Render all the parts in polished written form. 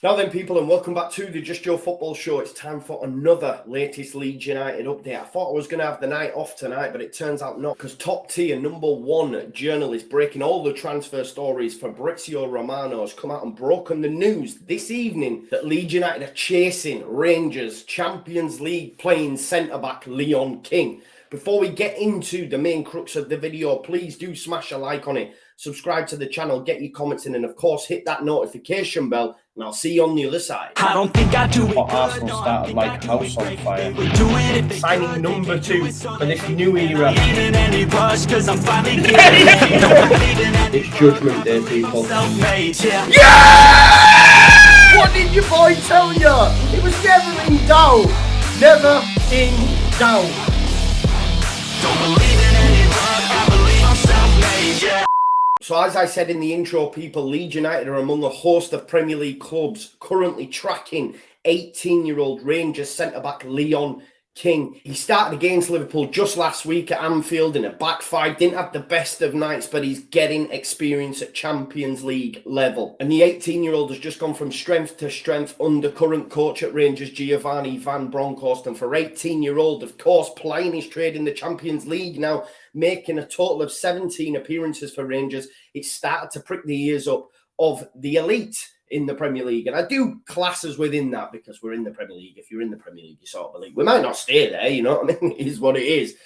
Now then, people, and welcome back to the Just Joe Football Show. It's time for another latest Leeds United update. I thought I was going to have the night off tonight, but it turns out not, because top tier #1 journalist breaking all the transfer stories, Fabrizio Romano, has come out and broken the news this evening that Leeds United are chasing Rangers Champions League playing centre-back Leon King. Before we get into the main crux of the video, please do smash a like on it, subscribe to the channel, get your comments in, and of course hit that notification bell, and I'll see you on the other side. I don't think I do it. But Arsenal started like a house on fire. Signing number 2 for this new era. It's Judgment Day, people. Yeah! What did your boy tell you? It was never in doubt. Never in doubt. Don't believe in any luck, I believe I'm self-made, yeah. So as I said in the intro, people, Leeds United are among a host of Premier League clubs currently tracking 18-year-old Rangers centre-back Leon King. He started against Liverpool just last week at Anfield in a back five. Didn't have the best of nights, but he's getting experience at Champions League level. And the 18-year-old has just gone from strength to strength under current coach at Rangers, Giovanni Van Bronckhorst. And for 18-year-old, of course, plying his trade in the Champions League now, making a total of 17 appearances for Rangers, it started to prick the ears up of the elite in the Premier League. And I do classes within that because we're in the Premier League. If you're in the Premier League, you sort of believe. We might not stay there, you know what I mean? It is what it is.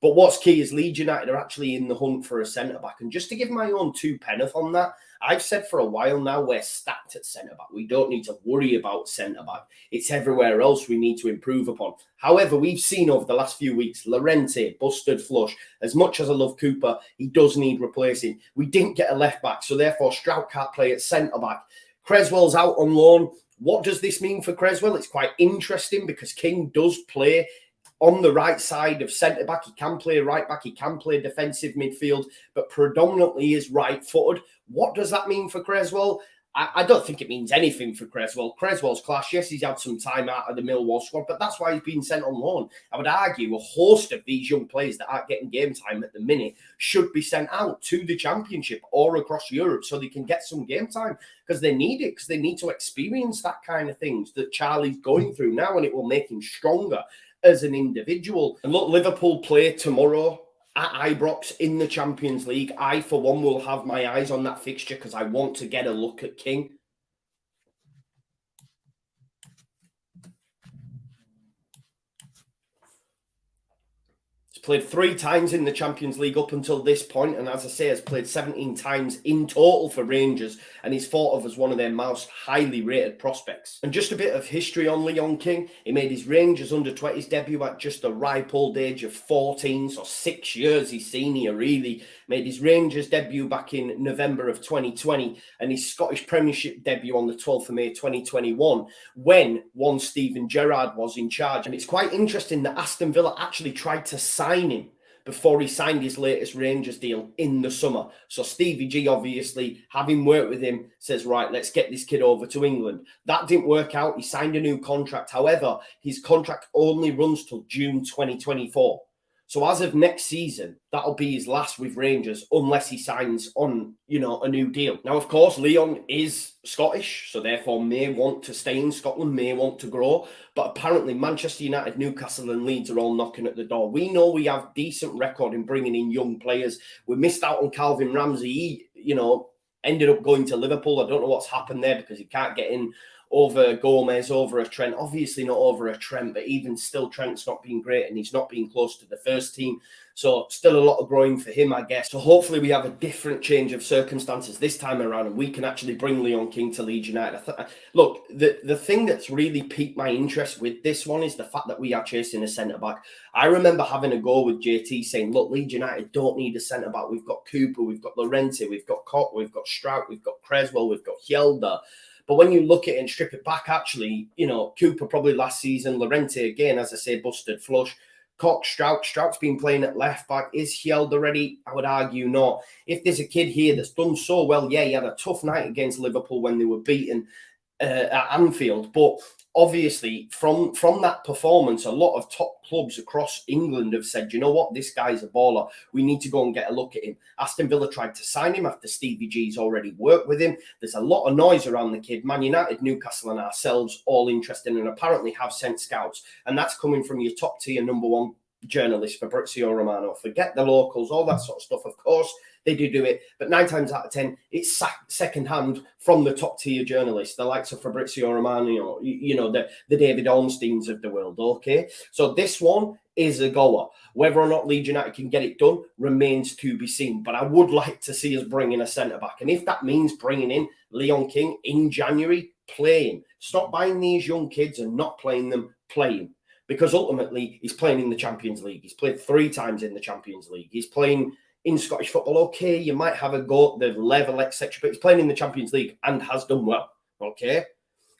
But what's key is Leeds United are actually in the hunt for a centre-back. And just to give my own 2 penneth on that, I've said for a while now we're stacked at centre-back. We don't need to worry about centre-back. It's everywhere else we need to improve upon. However, we've seen over the last few weeks, Llorente, busted flush. As much as I love Cooper, he does need replacing. We didn't get a left-back, so therefore Strout can't play at centre-back. Creswell's out on loan. What does this mean for Creswell? It's quite interesting because King does play on the right side of centre-back. He can play right-back. He can play defensive midfield, but predominantly is right-footed. What does that mean for Creswell? I don't think it means anything for Creswell. Creswell's class. Yes, he's had some time out of the Millwall squad, but that's why he's been sent on loan. I would argue a host of these young players that aren't getting game time at the minute should be sent out to the Championship or across Europe so they can get some game time because they need it, because they need to experience that kind of things that Charlie's going through now, and it will make him stronger as an individual. And look, Liverpool play tomorrow at Ibrox in the Champions League. I, for one, will have my eyes on that fixture because I want to get a look at King. Played 3 times in the Champions League up until this point, and as I say, has played 17 times in total for Rangers, and he's thought of as one of their most highly rated prospects. And just a bit of history on Leon King. He made his Rangers under-20s debut at just the ripe old age of 14, so 6 years he's senior, really. Made his Rangers debut back in November of 2020, and his Scottish Premiership debut on the 12th of May 2021, when one Steven Gerrard was in charge. And it's quite interesting that Aston Villa actually tried to sign him before he signed his latest Rangers deal in the summer. So Stevie G, obviously, having worked with him, says, right, let's get this kid over to England. That didn't work out. He signed a new contract. However, his contract only runs till June 2024. So as of next season, that'll be his last with Rangers unless he signs on, a new deal. Now, of course, Leon is Scottish, so therefore may want to stay in Scotland, may want to grow. But apparently Manchester United, Newcastle and Leeds are all knocking at the door. We know we have decent record in bringing in young players. We missed out on Calvin Ramsey. He, ended up going to Liverpool. I don't know what's happened there because he can't get in over Gomez, over a Trent. Obviously not over a Trent, but even still Trent's not been great and he's not been close to the first team. So still a lot of growing for him, I guess. So hopefully we have a different change of circumstances this time around and we can actually bring Leon King to Leeds United. Look, the thing that's really piqued my interest with this one is the fact that we are chasing a centre-back. I remember having a go with JT saying, look, Leeds United don't need a centre-back. We've got Cooper, we've got Llorente, we've got Koch, we've got Strout, we've got Creswell, we've got Hjelde. But when you look at it and strip it back, actually, Cooper probably last season, Llorente again, as I say, busted flush. Koch, Strout's been playing at left back. Is Hjelde ready? I would argue not. If there's a kid here that's done so well, yeah, he had a tough night against Liverpool when they were beaten. at Anfield. But obviously, from that performance, a lot of top clubs across England have said, you know what, this guy's a baller. We need to go and get a look at him. Aston Villa tried to sign him after Stevie G's already worked with him. There's a lot of noise around the kid. Man United, Newcastle and ourselves all interested and apparently have sent scouts. And that's coming from your top tier number one journalist, Fabrizio Romano. Forget the locals, all that sort of stuff. Of course, they do it, but 9 times out of 10, it's second hand from the top tier journalists, the likes of Fabrizio Romano, you know, the David Ornsteins of the world. Okay, so this one is a goer. Whether or not Leeds United can get it done remains to be seen. But I would like to see us bring in a centre back, and if that means bringing in Leon King in January, play him. Stop buying these young kids and not playing them. Play him. Because ultimately, he's playing in the Champions League. He's played 3 times in the Champions League. He's playing in Scottish football. Okay, you might have a go at the level, etc., but he's playing in the Champions League and has done well. Okay,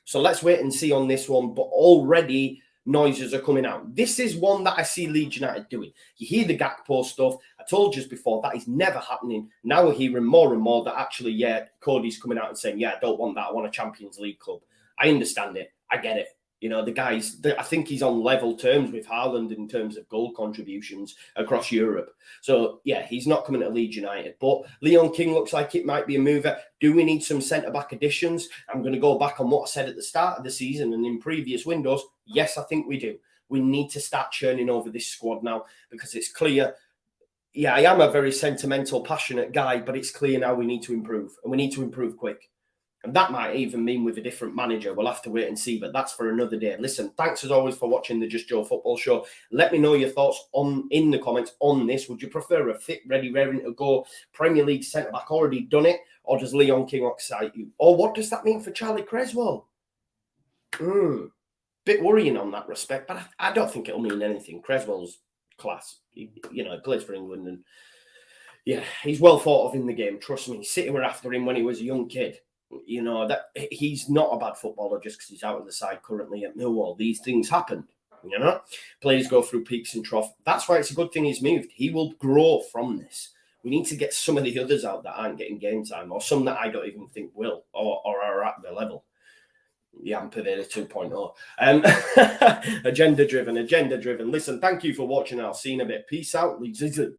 so let's wait and see on this one. But already noises are coming out. This is one that I see Leeds United doing. You hear the Gakpo stuff. I told you before that is never happening. Now we're hearing more and more that actually, yeah, Cody's coming out and saying, yeah, I don't want that. I want a Champions League club. I understand it. I get it. You know, the guys, I think he's on level terms with Haaland in terms of goal contributions across Europe. So, yeah, he's not coming to Leeds United. But Leon King looks like it might be a mover. Do we need some centre-back additions? I'm going to go back on what I said at the start of the season and in previous windows. Yes, I think we do. We need to start churning over this squad now because it's clear. Yeah, I am a very sentimental, passionate guy, but it's clear now we need to improve, and we need to improve quick. And that might even mean with a different manager. We'll have to wait and see, but that's for another day. Listen, thanks as always for watching the Just Joe Football Show. Let me know your thoughts in the comments on this. Would you prefer a fit, ready, raring to go Premier League centre-back already done it, or does Leon King excite you? Or what does that mean for Charlie Creswell? Bit worrying on that respect, but I don't think it'll mean anything. Creswell's class. He plays for England, and yeah, he's well thought of in the game. Trust me, City were after him when he was a young kid. You know, that he's not a bad footballer just because he's out of the side currently at Millwall. These things happen, you know. Players go through peaks and troughs. That's why it's a good thing he's moved. He will grow from this. We need to get some of the others out that aren't getting game time, or some that I don't even think will, or are at the level. Yeah, I'm Pavetta 2.0. Agenda driven. Listen, thank you for watching. I'll see you in a bit. Peace out. Leeds.